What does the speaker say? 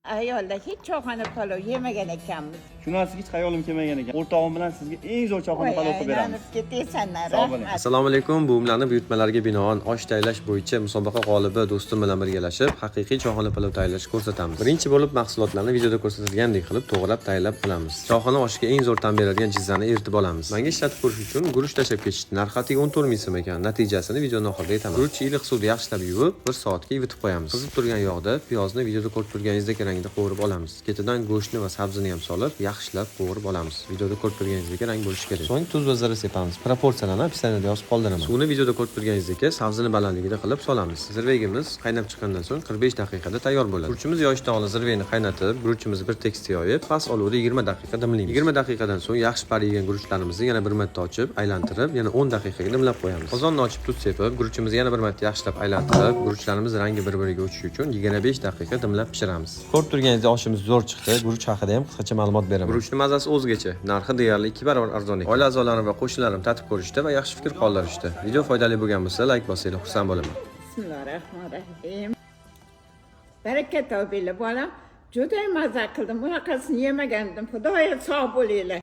Ayolda hech choyxona palov yemagan ekanmiz. Shunasiga hech xayolim kelmagan ekan. O'rtog'im bilan sizga eng zo'r choyxona palov qilib beramiz. Ketasanlar. Sog' bo'ling. Assalomu alaykum. Buvimlarning buyurtmalariga binoan osh tayyorlash bo'yicha musobaqa g'olibi do'stim bilan birgalashib, haqiqiy choyxona palov tayyorlashni ko'rsatamiz. Birinchi bo'lib mahsulotlarni videoda ko'rsatilgandek qilib to'g'rab tayyorlab olamiz. Choyxona oshiga eng zo'r ta'm beradigan jizzani eritib olamiz. Menga ishlatib ko'rish uchun guruch tashlab ketishdi. Narxi 14 ming so'm ekan. Natijasini videoning oxirida aytaman. Guruchni iliq suvda yaxshilab yuvib, 1 soatga ivitib qo'yamiz. Qizib turgan yog'da piyozni videoda ko'rib turganingizdek rangda qovurib olamiz. Ketidan go'shtni va sabzini ham solib, yaxshilab qovurib olamiz. Videoda ko'rib turganingizdek rang bo'lishi kerak. So'ng tuz va zira sepamiz. Proporsiyalarni opsiyanada yozib qoldiraman. Suvni videoda ko'rib turganingizdek sabzini balandligida qilib solamiz. Zirvegimiz qaynab chiqqandan so'ng 45 daqiqada tayyor bo'ladi. Guruchimiz yoyishdan oldin zirveni qaynatib, guruchimizni bir tekisda yoyib, past olovda 20 daqiqa dimlaymiz. 20 daqiqadan so'ng yaxshi parigan guruchlarimizni yana bir marta ochib, aylantirib, yana 10 daqiqaga dimlab qo'yamiz. Qozonni ochib tuz sepib, guruchimizni yana bir marta yaxshilab aylantirib, guruchlarimiz rangi bir-biriga o'tishi uchun 25 daqiqa dimlab pishiramiz. Ko'rib turganingizdek oshimiz zo'r chiqdi. Guruch haqida ham qisqacha ma'lumot beraman. Guruchning mazasi o'zgacha. Narxi deyarli 2 barobar arzon ekan. Oila a'zolarim va qo'shnilarim tatib ko'rishdi va yaxshi fikr qoldirishdi. Video foydali bo'lgan bo'lsa, like bosinglar, xursand bo'laman. Bismillahirrohmanirrohim. Baraka topinglar bolam. Juda mazza qildim. Bunaqasini yemagandim. Xudoyo sog' bo'linglar.